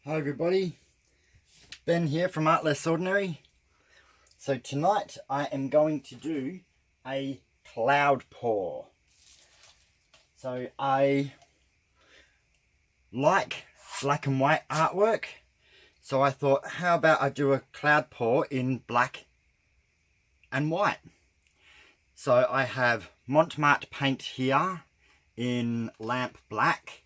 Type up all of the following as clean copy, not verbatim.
Hi everybody, Ben here from Art Less Ordinary. So tonight I am going to do a cloud pour. So I like black and white artwork, so I thought how about I do a cloud pour in black and white. So I have marte paint here in lamp black.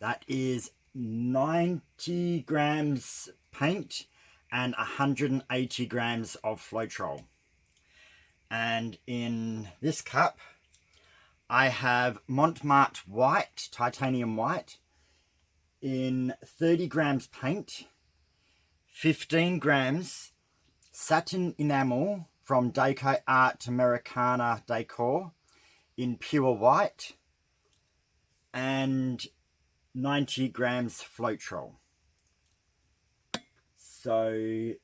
That is 90 grams paint and 180 grams of floetrol. And in this cup I have marte white, titanium white, in 30 grams paint, 15 grams satin enamel from decoart Americana decor in pure white, and 90 grams floetrol. So it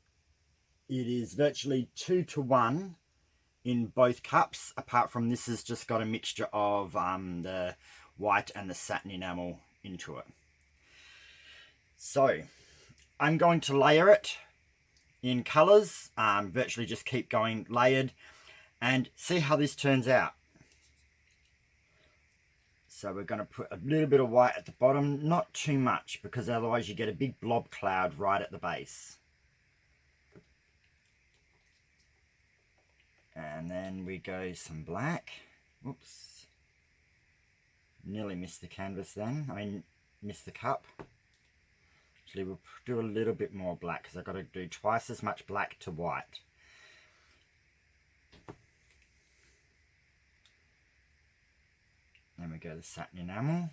is virtually 2 to 1 in both cups, apart from this has just got a mixture of the white and the satin enamel into it. So I'm going to layer it in colours, virtually just keep going layered and see how this turns out. So we're going to put a little bit of white at the bottom, not too much, because otherwise you get a big blob cloud right at the base. And then we go some black. Oops. Nearly missed the canvas then. Missed the cup. Actually, we'll do a little bit more black because I've got to do twice as much black to white. Then we go the satin enamel.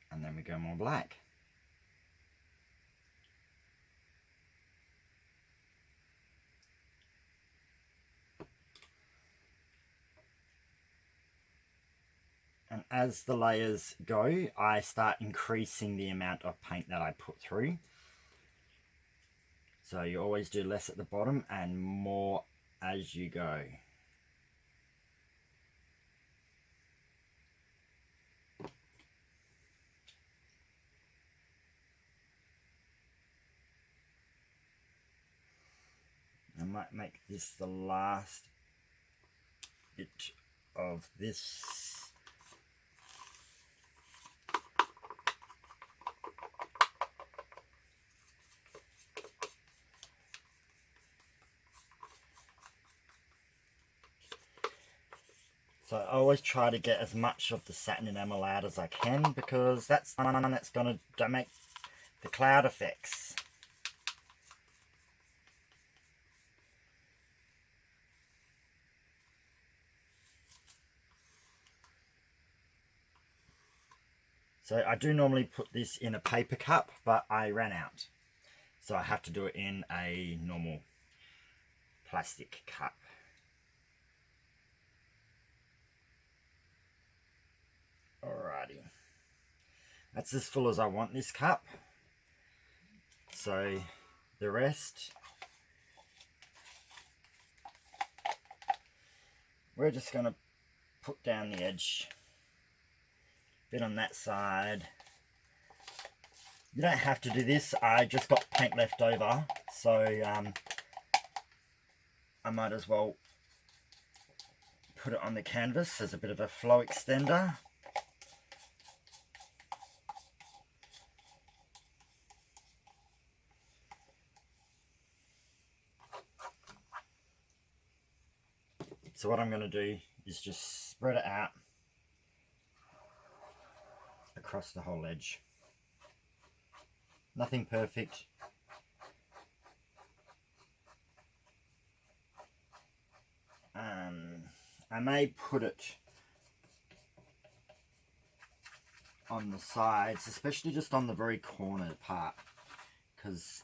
And then we go more black. And as the layers go, I start increasing the amount of paint that I put through. So you always do less at the bottom and more as you go. I might make this the last bit of this. So I always try to get as much of the satin enamel out as I can, because that's the one that's going to make the cloud effects. So I do normally put this in a paper cup, but I ran out. So I have to do it in a normal plastic cup. Alrighty. That's as full as I want this cup. So the rest, we're just going to put down the edge. Bit on that side. You don't have to do this. I just got paint left over, so I might as well put it on the canvas as a bit of a flow extender. So what I'm going to do is just spread it out across the whole edge. Nothing perfect. I may put it on the sides, especially just on the very corner part, because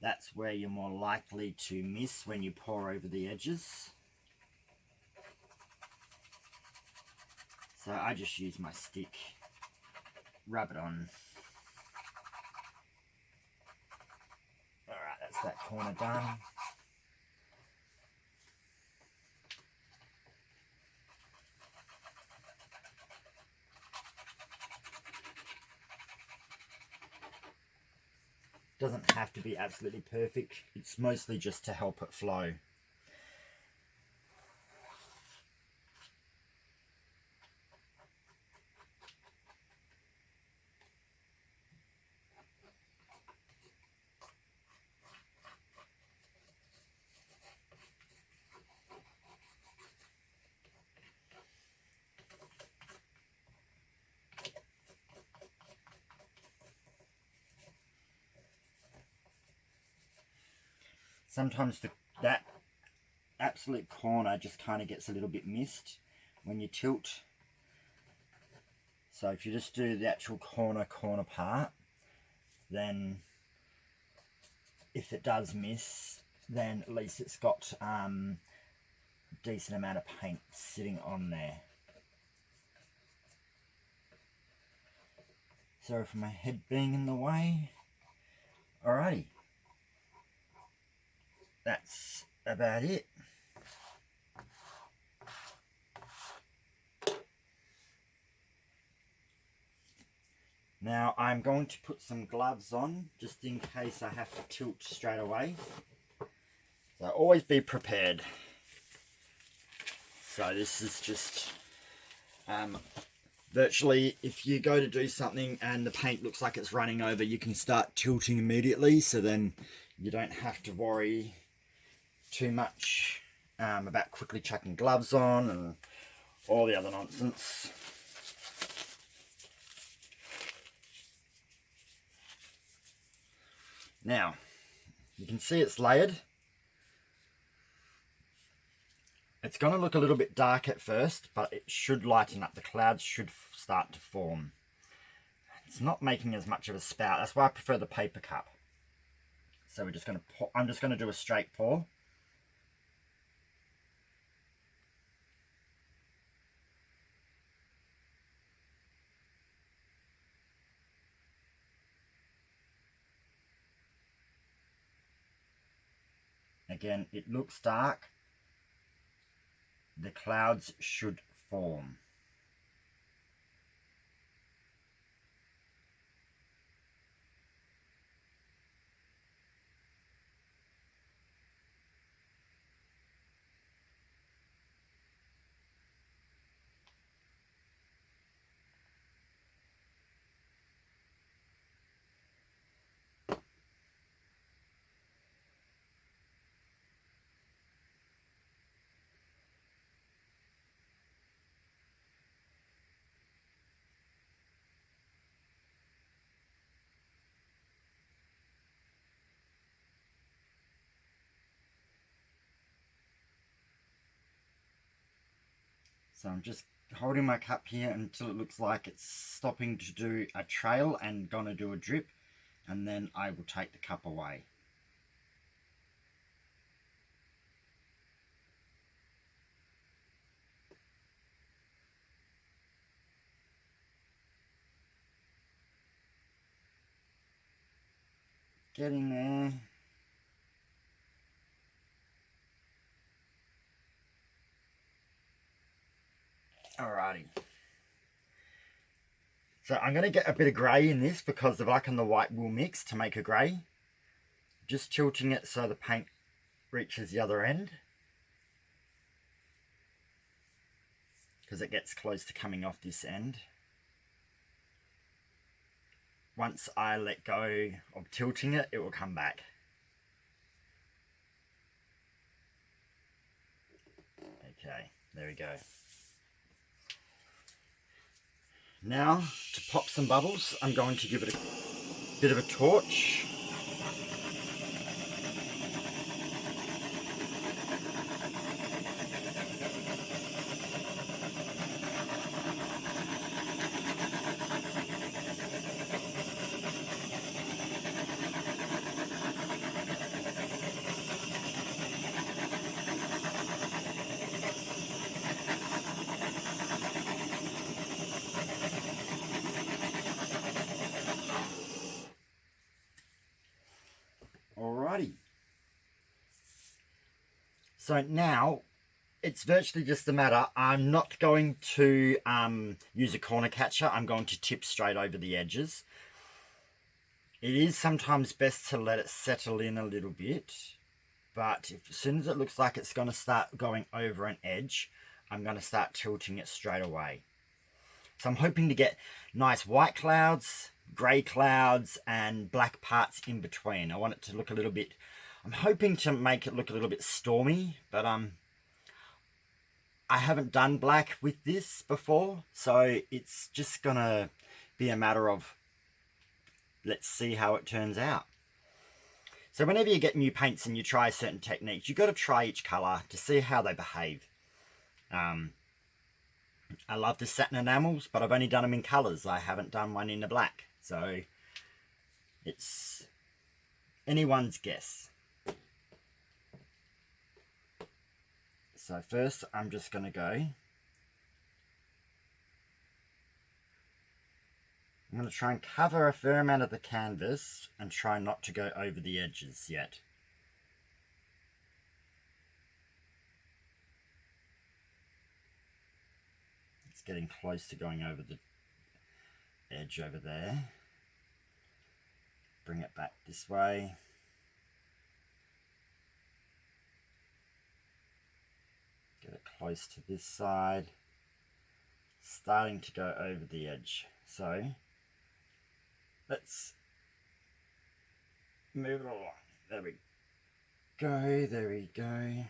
that's where you're more likely to miss when you pour over the edges. So I just use my stick, rub it on. Alright, that's that corner done. Doesn't have to be absolutely perfect. It's mostly just to help it flow. Sometimes that absolute corner just kind of gets a little bit missed when you tilt. So if you just do the actual corner part, then if it does miss, then at least it's got a decent amount of paint sitting on there. Sorry for my head being in the way. Alrighty. That's about it. Now I'm going to put some gloves on just in case I have to tilt straight away. So always be prepared. So this is just virtually, if you go to do something and the paint looks like it's running over, you can start tilting immediately, so then you don't have to worry too much about quickly chucking gloves on and all the other nonsense. Now, you can see it's layered. It's going to look a little bit dark at first, but it should lighten up. The clouds should start to form. It's not making as much of a spout. That's why I prefer the paper cup. So we're just going to pour, I'm just going to do a straight pour. Again, it looks dark. The clouds should form. So I'm just holding my cup here until it looks like it's stopping to do a trail and gonna do a drip, and then I will take the cup away. Getting there. Alrighty. So I'm going to get a bit of grey in this because the black and the white will mix to make a grey. Just tilting it so the paint reaches the other end, because it gets close to coming off this end. Once I let go of tilting it, it will come back. Okay, there we go. Now, to pop some bubbles, I'm going to give it a bit of a torch. Alrighty. So now it's virtually just a matter. I'm not going to use a corner catcher. I'm going to tip straight over the edges. It is sometimes best to let it settle in a little bit, but as soon as it looks like it's going to start going over an edge, I'm going to start tilting it straight away. So I'm hoping to get nice white clouds, grey clouds, and black parts in between. I want it to look a little bit, I'm hoping to make it look a little bit stormy, but I haven't done black with this before, so it's just going to be a matter of let's see how it turns out. So whenever you get new paints and you try certain techniques, you've got to try each colour to see how they behave. I love the satin enamels, but I've only done them in colours. I haven't done one in the black. So it's anyone's guess. So first I'm just going to go. I'm going to try and cover a fair amount of the canvas and try not to go over the edges yet. It's getting close to going over the edge over there. Bring it back this way. Get it close to this side. Starting to go over the edge. So let's move it along. There we go, there we go.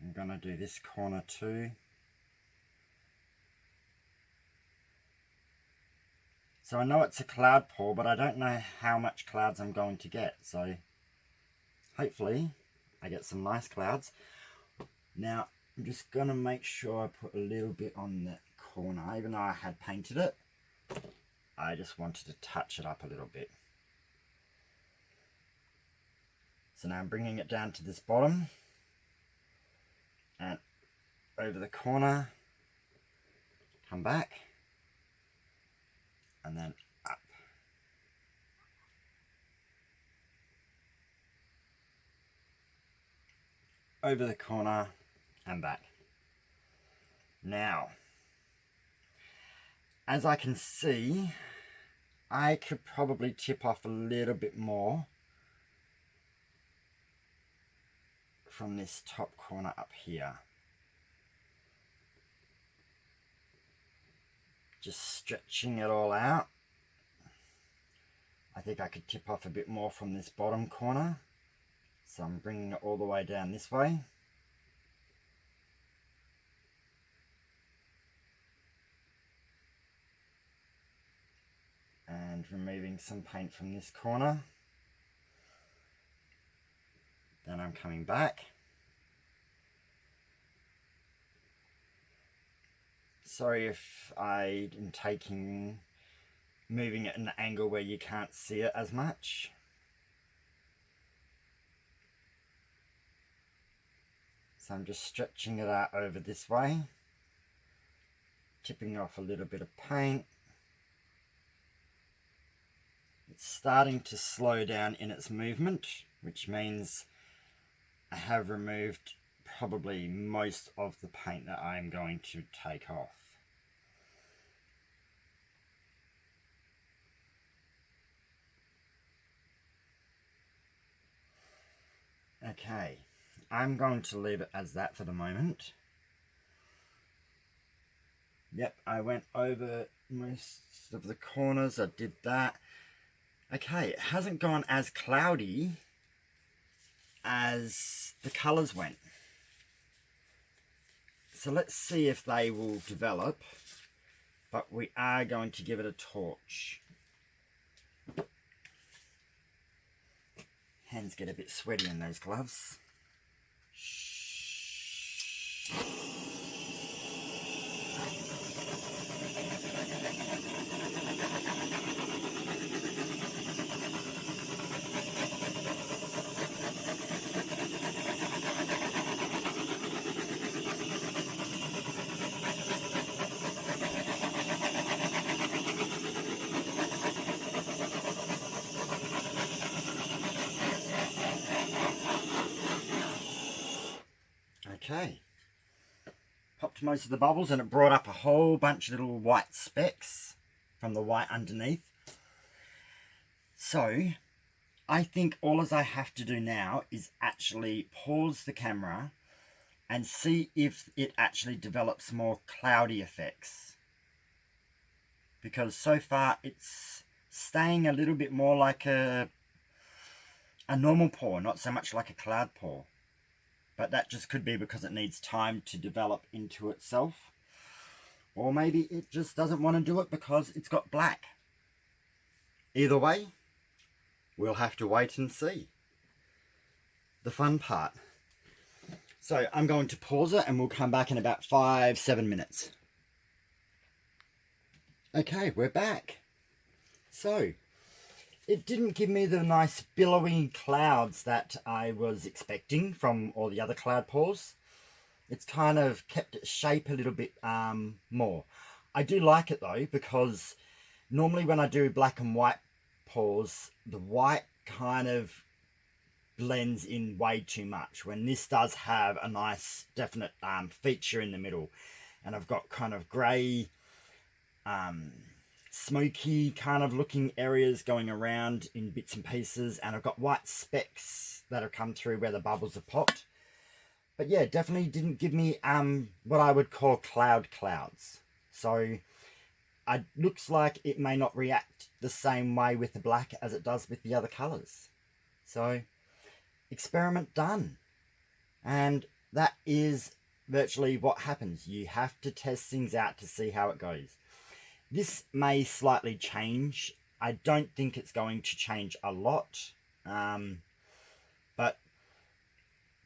I'm going to do this corner too. So I know it's a cloud pour, but I don't know how much clouds I'm going to get. So hopefully I get some nice clouds. Now I'm just going to make sure I put a little bit on that corner. Even though I had painted it, I just wanted to touch it up a little bit. So now I'm bringing it down to this bottom and over the corner, come back and then up. Over the corner and back. Now, as I can see, I could probably tip off a little bit more from this top corner up here. Just stretching it all out. I think I could tip off a bit more from this bottom corner. So I'm bringing it all the way down this way. And removing some paint from this corner. Then I'm coming back. Sorry if I am moving it at an angle where you can't see it as much. So I'm just stretching it out over this way, tipping off a little bit of paint. It's starting to slow down in its movement, which means I have removed probably most of the paint that I'm going to take off. Okay, I'm going to leave it as that for the moment. Yep, I went over most of the corners, I did that. Okay, it hasn't gone as cloudy as the colours went. So let's see if they will develop, but we are going to give it a torch. Hands get a bit sweaty in those gloves. Okay, popped most of the bubbles and it brought up a whole bunch of little white specks from the white underneath. So I think all I have to do now is actually pause the camera and see if it actually develops more cloudy effects. Because so far it's staying a little bit more like a normal pour, not so much like a cloud pour. But that just could be because it needs time to develop into itself. Or maybe it just doesn't want to do it because it's got black. Either way, we'll have to wait and see. The fun part. So I'm going to pause it and we'll come back in about 5-7 minutes. Okay, we're back. So, it didn't give me the nice billowy clouds that I was expecting from all the other cloud pours. It's kind of kept its shape a little bit more. I do like it though, because normally when I do black and white pours, the white kind of blends in way too much, when this does have a nice definite feature in the middle. And I've got kind of grey, smoky kind of looking areas going around in bits and pieces, and I've got white specks that have come through where the bubbles have popped. But yeah, definitely didn't give me what I would call clouds. So it looks like it may not react the same way with the black as it does with the other colours. So experiment done. And that is virtually what happens. You have to test things out to see how it goes. This may slightly change. I don't think it's going to change a lot. But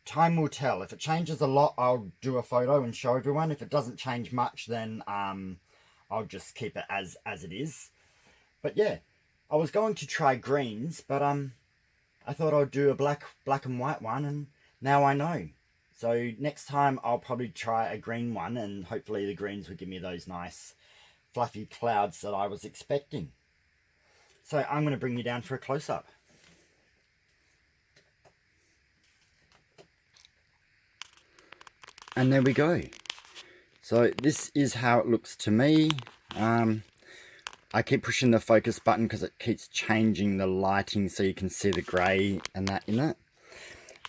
time will tell. If it changes a lot, I'll do a photo and show everyone. If it doesn't change much, then I'll just keep it as it is. But yeah, I was going to try greens, but I thought I'd do a black and white one, and now I know. So next time I'll probably try a green one, and hopefully the greens will give me those nice fluffy clouds that I was expecting. So I'm going to bring you down for a close-up. And there we go. So this is how it looks to me. I keep pushing the focus button because it keeps changing the lighting so you can see the grey and that in it.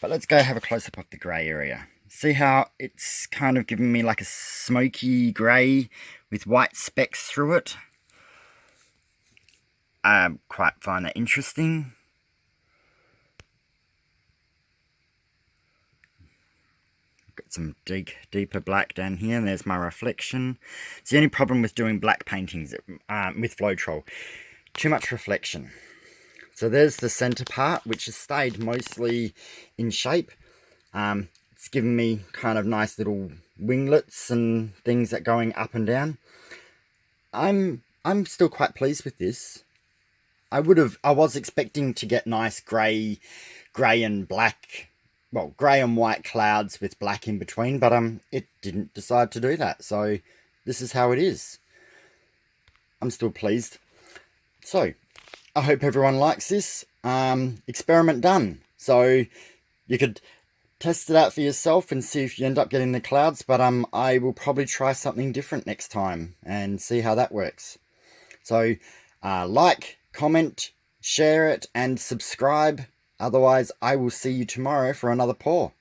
But let's go have a close-up of the grey area. See how it's kind of giving me like a smoky grey with white specks through it. I quite find that interesting. Got some deeper black down here, and there's my reflection. It's the only problem with doing black paintings with floetrol. Too much reflection. So there's the center part, which has stayed mostly in shape. It's given me kind of nice little winglets and things that going up and down. I'm still quite pleased with this. I was expecting to get nice grey and black, well, grey and white clouds with black in between, but it didn't decide to do that. So this is how it is. I'm still pleased. So I hope everyone likes this. Experiment done. So you could test it out for yourself and see if you end up getting the clouds, but I will probably try something different next time and see how that works. So like, comment, share it, and subscribe. Otherwise, I will see you tomorrow for another pour.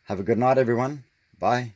Have a good night, everyone. Bye.